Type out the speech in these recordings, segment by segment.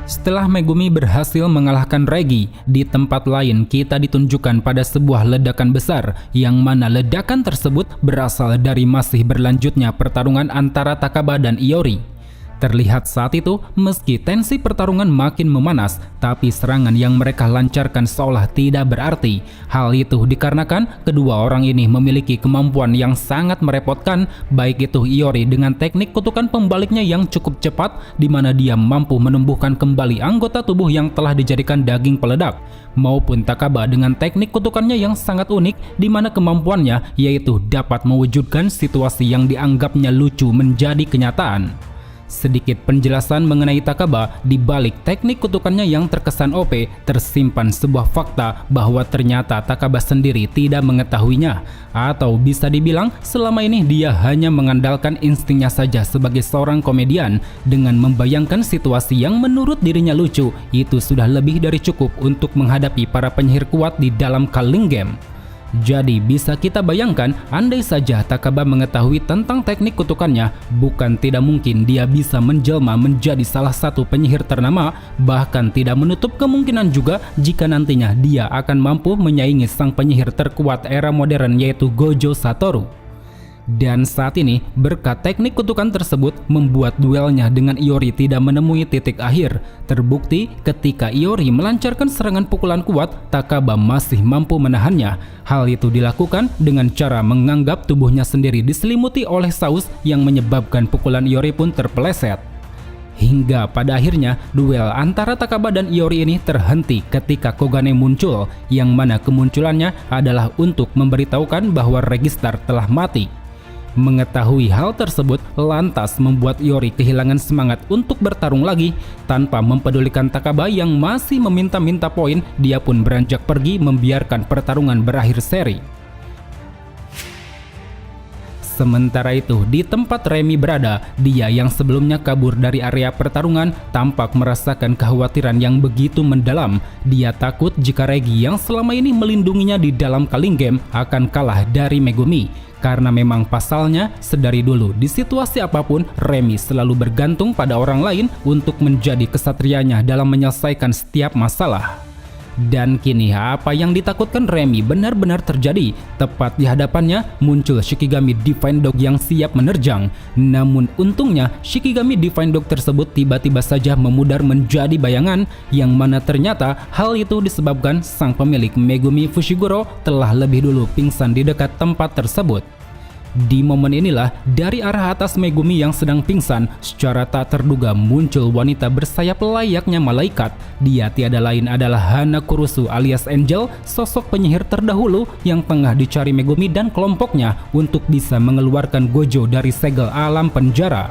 Setelah Megumi berhasil mengalahkan Regi, di tempat lain kita ditunjukkan pada sebuah ledakan besar yang mana ledakan tersebut berasal dari masih berlanjutnya pertarungan antara Takaba dan Iori. Terlihat saat itu, meski tensi pertarungan makin memanas, tapi serangan yang mereka lancarkan seolah tidak berarti. Hal itu dikarenakan kedua orang ini memiliki kemampuan yang sangat merepotkan, baik itu Iori dengan teknik kutukan pembaliknya yang cukup cepat, di mana dia mampu menumbuhkan kembali anggota tubuh yang telah dijadikan daging peledak, maupun Takaba dengan teknik kutukannya yang sangat unik, di mana kemampuannya yaitu dapat mewujudkan situasi yang dianggapnya lucu menjadi kenyataan. Sedikit penjelasan mengenai Takaba. Di balik teknik kutukannya yang terkesan OP, tersimpan sebuah fakta bahwa ternyata Takaba sendiri tidak mengetahuinya, atau bisa dibilang selama ini dia hanya mengandalkan instingnya saja sebagai seorang komedian. Dengan membayangkan situasi yang menurut dirinya lucu, itu sudah lebih dari cukup untuk menghadapi para penyihir kuat di dalam Culling Game. Jadi bisa kita bayangkan, andai saja Takaba mengetahui tentang teknik kutukannya, bukan tidak mungkin dia bisa menjelma menjadi salah satu penyihir ternama, bahkan tidak menutup kemungkinan juga jika nantinya dia akan mampu menyaingi sang penyihir terkuat era modern yaitu Gojo Satoru. Dan saat ini, berkat teknik kutukan tersebut membuat duelnya dengan Iori tidak menemui titik akhir. Terbukti ketika Iori melancarkan serangan pukulan kuat, Takaba masih mampu menahannya. Hal itu dilakukan dengan cara menganggap tubuhnya sendiri diselimuti oleh saus yang menyebabkan pukulan Iori pun terpeleset. Hingga pada akhirnya, duel antara Takaba dan Iori ini terhenti ketika Kogane muncul, yang mana kemunculannya adalah untuk memberitahukan bahwa Registar telah mati. Mengetahui hal tersebut lantas membuat Iori kehilangan semangat untuk bertarung lagi. Tanpa mempedulikan Takaba yang masih meminta-minta poin, dia pun beranjak pergi membiarkan pertarungan berakhir seri. Sementara itu, di tempat Remy berada, dia yang sebelumnya kabur dari area pertarungan tampak merasakan kekhawatiran yang begitu mendalam. Dia takut jika Regi yang selama ini melindunginya di dalam Culling Game akan kalah dari Megumi. Karena memang pasalnya, sedari dulu di situasi apapun, Remy selalu bergantung pada orang lain untuk menjadi kesatrianya dalam menyelesaikan setiap masalah. Dan kini apa yang ditakutkan Remy benar-benar terjadi. Tepat di hadapannya muncul Shikigami Divine Dog yang siap menerjang. Namun untungnya Shikigami Divine Dog tersebut tiba-tiba saja memudar menjadi bayangan, yang mana ternyata hal itu disebabkan sang pemilik Megumi Fushiguro telah lebih dulu pingsan di dekat tempat tersebut. Di momen inilah, dari arah atas Megumi yang sedang pingsan, secara tak terduga muncul wanita bersayap layaknya malaikat. Dia tiada lain adalah Hana Kurusu alias Angel, sosok penyihir terdahulu yang tengah dicari Megumi dan kelompoknya untuk bisa mengeluarkan Gojo dari segel alam penjara.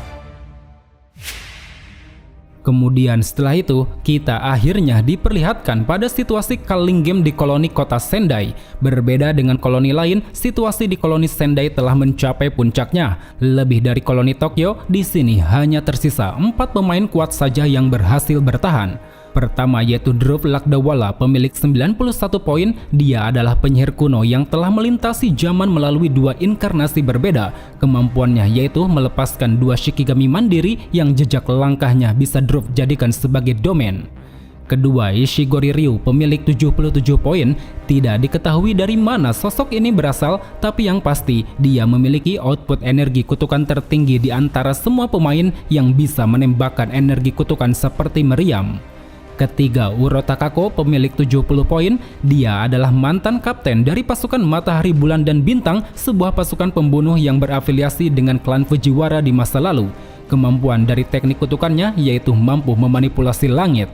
Kemudian setelah itu, kita akhirnya diperlihatkan pada situasi Culling Game di koloni kota Sendai. Berbeda dengan koloni lain, situasi di koloni Sendai telah mencapai puncaknya. Lebih dari koloni Tokyo, di sini hanya tersisa 4 pemain kuat saja yang berhasil bertahan. Pertama yaitu Drop Lakdawala, pemilik 91 poin. Dia adalah penyihir kuno yang telah melintasi zaman melalui 2 inkarnasi berbeda. Kemampuannya yaitu melepaskan 2 Shikigami mandiri yang jejak langkahnya bisa Drop jadikan sebagai domain. Kedua, Ishigori Ryu, pemilik 77 poin. Tidak diketahui dari mana sosok ini berasal, tapi yang pasti dia memiliki output energi kutukan tertinggi di antara semua pemain yang bisa menembakkan energi kutukan seperti meriam. Ketiga, Uro Takako, pemilik 70 poin. Dia adalah mantan kapten dari pasukan Matahari, Bulan, dan Bintang, sebuah pasukan pembunuh yang berafiliasi dengan klan Fujiwara di masa lalu. Kemampuan dari teknik kutukannya yaitu mampu memanipulasi langit.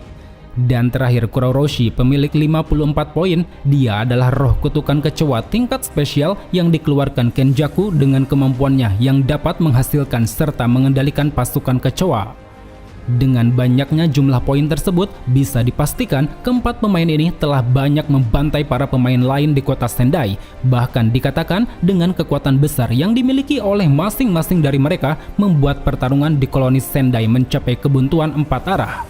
Dan terakhir, Kuroroshi, pemilik 54 poin. Dia adalah roh kutukan kecoa tingkat spesial yang dikeluarkan Kenjaku dengan kemampuannya yang dapat menghasilkan serta mengendalikan pasukan kecoa. Dengan banyaknya jumlah poin tersebut, bisa dipastikan keempat pemain ini telah banyak membantai para pemain lain di kota Sendai. Bahkan dikatakan dengan kekuatan besar yang dimiliki oleh masing-masing dari mereka membuat pertarungan di koloni Sendai mencapai kebuntuan 4 arah.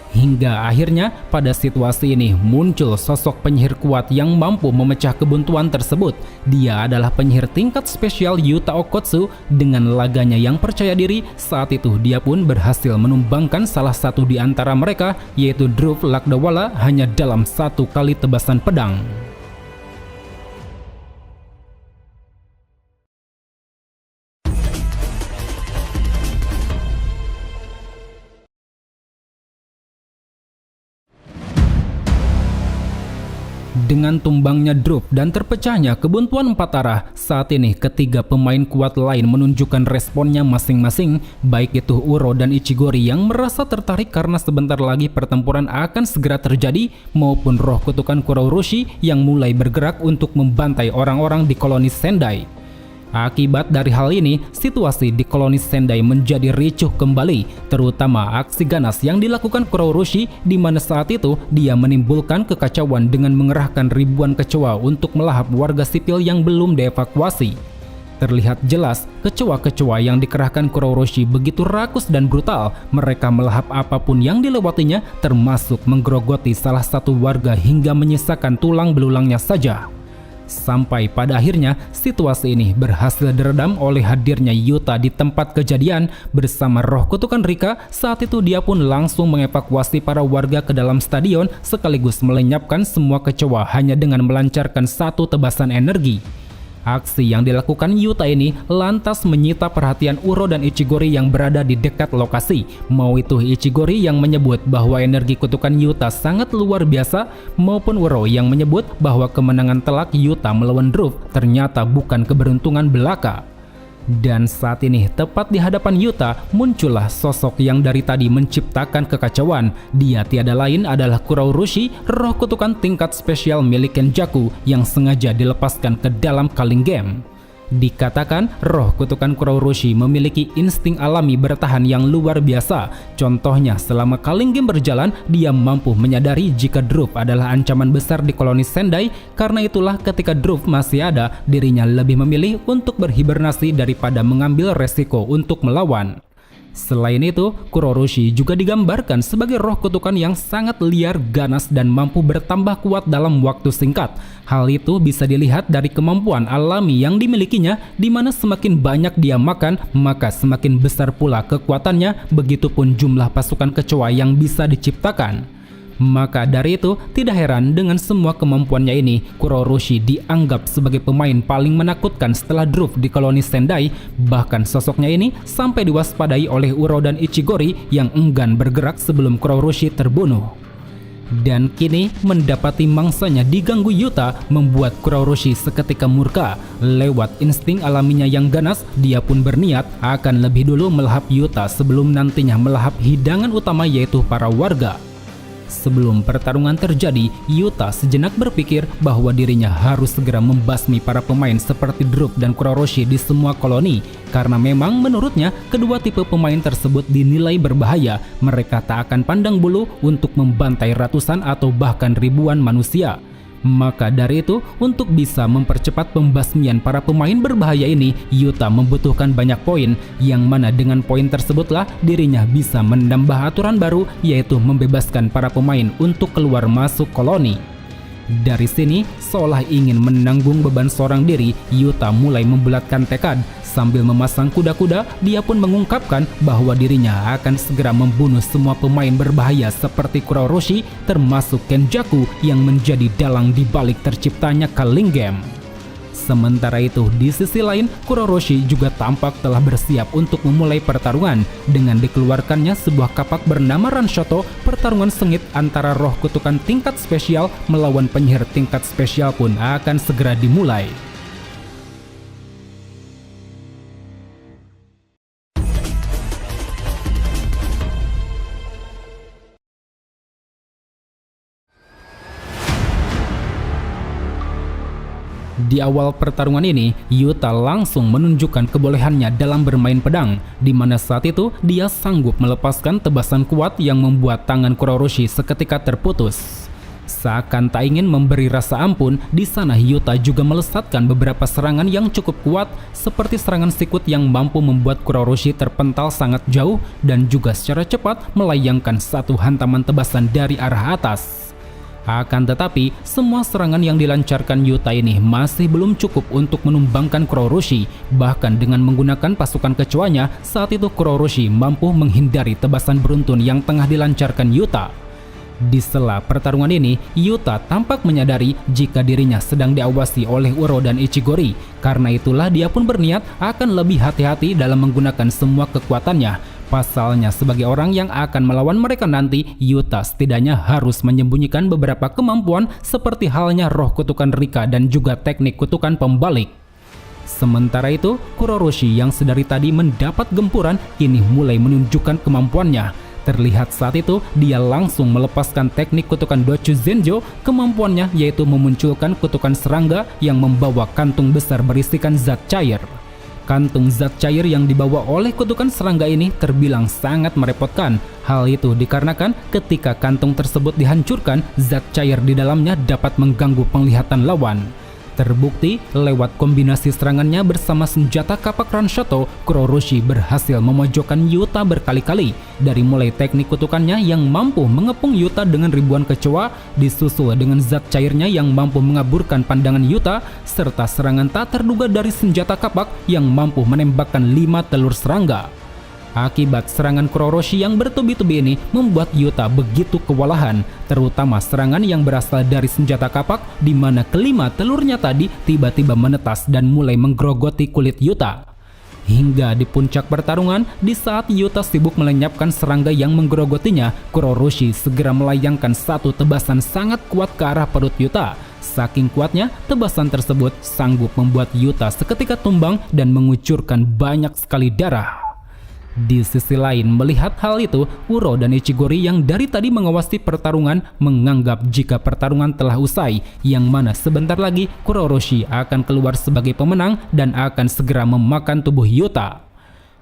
Hingga akhirnya pada situasi ini muncul sosok penyihir kuat yang mampu memecah kebuntuan tersebut. Dia adalah penyihir tingkat spesial Yuta Okkotsu. Dengan laganya yang percaya diri, saat itu dia pun berhasil menumbangkan salah satu di antara mereka, yaitu Druv Lakdawala, hanya dalam satu kali tebasan pedang. Dengan tumbangnya Druv dan terpecahnya kebuntuan empat arah, saat ini ketiga pemain kuat lain menunjukkan responnya masing-masing, baik itu Uro dan Ichigori yang merasa tertarik karena sebentar lagi pertempuran akan segera terjadi, maupun roh kutukan Kurourushi yang mulai bergerak untuk membantai orang-orang di koloni Sendai. Akibat dari hal ini, situasi di koloni Sendai menjadi ricuh kembali, terutama aksi ganas yang dilakukan Kurourushi, di mana saat itu dia menimbulkan kekacauan dengan mengerahkan ribuan kecoa untuk melahap warga sipil yang belum dievakuasi. Terlihat jelas, kecoa-kecoa yang dikerahkan Kurourushi begitu rakus dan brutal. Mereka melahap apapun yang dilewatinya, termasuk menggerogoti salah satu warga hingga menyisakan tulang belulangnya saja. Sampai pada akhirnya situasi ini berhasil diredam oleh hadirnya Yuta di tempat kejadian bersama roh kutukan Rika. Saat itu dia pun langsung mengevakuasi para warga ke dalam stadion sekaligus melenyapkan semua kecoa hanya dengan melancarkan satu tebasan energi. Aksi yang dilakukan Yuta ini lantas menyita perhatian Uro dan Ichigori yang berada di dekat lokasi. Mau itu Ichigori yang menyebut bahwa energi kutukan Yuta sangat luar biasa, maupun Uro yang menyebut bahwa kemenangan telak Yuta melawan Druv ternyata bukan keberuntungan belaka. Dan saat ini tepat di hadapan Yuta muncullah sosok yang dari tadi menciptakan kekacauan. Dia tiada lain adalah Kurourushi, roh kutukan tingkat spesial milik Kenjaku yang sengaja dilepaskan ke dalam Culling Game. Dikatakan roh kutukan Kurourushi memiliki insting alami bertahan yang luar biasa. Contohnya selama Culling Game berjalan, dia mampu menyadari jika Druv adalah ancaman besar di koloni Sendai. Karena itulah ketika Druv masih ada, dirinya lebih memilih untuk berhibernasi daripada mengambil resiko untuk melawan. Selain itu, Kurourushi juga digambarkan sebagai roh kutukan yang sangat liar, ganas, dan mampu bertambah kuat dalam waktu singkat. Hal itu bisa dilihat dari kemampuan alami yang dimilikinya, di mana semakin banyak dia makan, maka semakin besar pula kekuatannya, begitupun jumlah pasukan kecoa yang bisa diciptakan. Maka dari itu, tidak heran dengan semua kemampuannya ini, Kurourushi dianggap sebagai pemain paling menakutkan setelah Druv di koloni Sendai. Bahkan sosoknya ini sampai diwaspadai oleh Uro dan Ichigori yang enggan bergerak sebelum Kurourushi terbunuh. Dan kini mendapati mangsanya diganggu Yuta membuat Kurourushi seketika murka. Lewat insting alaminya yang ganas, dia pun berniat akan lebih dulu melahap Yuta sebelum nantinya melahap hidangan utama, yaitu para warga. Sebelum pertarungan terjadi, Yuta sejenak berpikir bahwa dirinya harus segera membasmi para pemain seperti Druv dan Kurourushi di semua koloni. Karena memang menurutnya kedua tipe pemain tersebut dinilai berbahaya. Mereka tak akan pandang bulu untuk membantai ratusan atau bahkan ribuan manusia. Maka dari itu, untuk bisa mempercepat pembasmian para pemain berbahaya ini, Yuta membutuhkan banyak poin, yang mana dengan poin tersebutlah dirinya bisa menambah aturan baru, yaitu membebaskan para pemain untuk keluar masuk koloni. Dari sini, seolah ingin menanggung beban seorang diri, Yuta mulai membulatkan tekad. Sambil memasang kuda-kuda, dia pun mengungkapkan bahwa dirinya akan segera membunuh semua pemain berbahaya seperti Kurourushi, termasuk Kenjaku yang menjadi dalang di balik terciptanya Culling Game. Sementara itu, di sisi lain, Kurourushi juga tampak telah bersiap untuk memulai pertarungan. Dengan dikeluarkannya sebuah kapak bernama Ranshoto, pertarungan sengit antara roh kutukan tingkat spesial melawan penyihir tingkat spesial pun akan segera dimulai. Di awal pertarungan ini, Yuta langsung menunjukkan kebolehannya dalam bermain pedang, di mana saat itu dia sanggup melepaskan tebasan kuat yang membuat tangan Kurourushi seketika terputus. Seakan tak ingin memberi rasa ampun, di sana Yuta juga melesatkan beberapa serangan yang cukup kuat, seperti serangan sikut yang mampu membuat Kuroroshi terpental sangat jauh dan juga secara cepat melayangkan satu hantaman tebasan dari arah atas. Akan tetapi, semua serangan yang dilancarkan Yuta ini masih belum cukup untuk menumbangkan Kuroroshi. Bahkan dengan menggunakan pasukan kecoanya, saat itu Kuroroshi mampu menghindari tebasan beruntun yang tengah dilancarkan Yuta. Di sela pertarungan ini, Yuta tampak menyadari jika dirinya sedang diawasi oleh Uro dan Ichigori. Karena itulah dia pun berniat akan lebih hati-hati dalam menggunakan semua kekuatannya. Pasalnya sebagai orang yang akan melawan mereka nanti, Yuta setidaknya harus menyembunyikan beberapa kemampuan seperti halnya roh kutukan Rika dan juga teknik kutukan pembalik. Sementara itu, Kuroroshi yang sedari tadi mendapat gempuran kini mulai menunjukkan kemampuannya. Terlihat saat itu dia langsung melepaskan teknik kutukan Dochu Zenjo. Kemampuannya yaitu memunculkan kutukan serangga yang membawa kantung besar berisikan zat cair. Kantung zat cair yang dibawa oleh kutukan serangga ini terbilang sangat merepotkan. Hal itu dikarenakan ketika kantung tersebut dihancurkan, zat cair di dalamnya dapat mengganggu penglihatan lawan. Terbukti lewat kombinasi serangannya bersama senjata kapak Ranshoto, Kuroroshi berhasil memojokkan Yuta berkali-kali. Dari mulai teknik kutukannya yang mampu mengepung Yuta dengan ribuan kecoa, disusul dengan zat cairnya yang mampu mengaburkan pandangan Yuta, serta serangan tak terduga dari senjata kapak yang mampu menembakkan 5 telur serangga. Akibat serangan Kuroroshi yang bertubi-tubi ini membuat Yuta begitu kewalahan, terutama serangan yang berasal dari senjata kapak di mana kelima telurnya tadi tiba-tiba menetas dan mulai menggerogoti kulit Yuta. Hingga di puncak pertarungan, di saat Yuta sibuk melenyapkan serangga yang menggerogotinya, Kuroroshi segera melayangkan satu tebasan sangat kuat ke arah perut Yuta. Saking kuatnya, tebasan tersebut sanggup membuat Yuta seketika tumbang dan mengucurkan banyak sekali darah. Di sisi lain, melihat hal itu, Uro dan Ichigori yang dari tadi mengawasi pertarungan menganggap jika pertarungan telah usai, yang mana sebentar lagi Kuroroshi akan keluar sebagai pemenang dan akan segera memakan tubuh Yuta.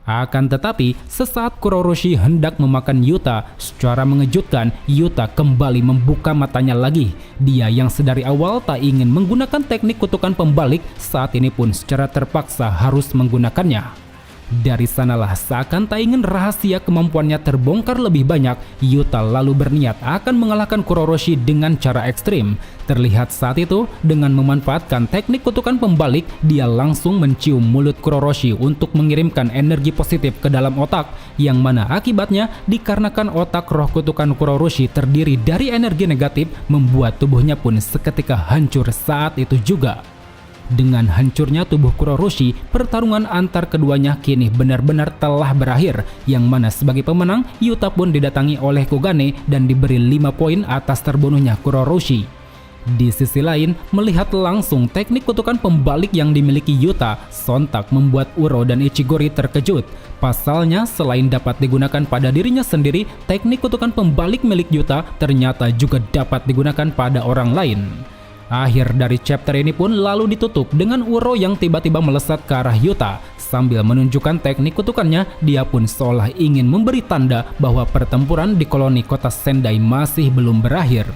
Akan tetapi, sesaat Kuroroshi hendak memakan Yuta, secara mengejutkan Yuta kembali membuka matanya lagi. Dia yang sedari awal tak ingin menggunakan teknik kutukan pembalik, saat ini pun secara terpaksa harus menggunakannya. Dari sanalah seakan tak ingin rahasia kemampuannya terbongkar lebih banyak, Yuta lalu berniat akan mengalahkan Kuroroshi dengan cara ekstrim. Terlihat saat itu, dengan memanfaatkan teknik kutukan pembalik, dia langsung mencium mulut Kuroroshi untuk mengirimkan energi positif ke dalam otak, yang mana akibatnya dikarenakan otak roh kutukan Kuroroshi terdiri dari energi negatif, membuat tubuhnya pun seketika hancur saat itu juga. Dengan hancurnya tubuh Kuroroshi, pertarungan antar keduanya kini benar-benar telah berakhir, yang mana sebagai pemenang, Yuta pun didatangi oleh Kogane dan diberi 5 poin atas terbunuhnya Kuroroshi. Di sisi lain, melihat langsung teknik kutukan pembalik yang dimiliki Yuta, sontak membuat Uro dan Ichigori terkejut. Pasalnya, selain dapat digunakan pada dirinya sendiri, teknik kutukan pembalik milik Yuta ternyata juga dapat digunakan pada orang lain. Akhir dari chapter ini pun lalu ditutup dengan Uro yang tiba-tiba melesat ke arah Yuta. Sambil menunjukkan teknik kutukannya, dia pun seolah ingin memberi tanda bahwa pertempuran di koloni kota Sendai masih belum berakhir.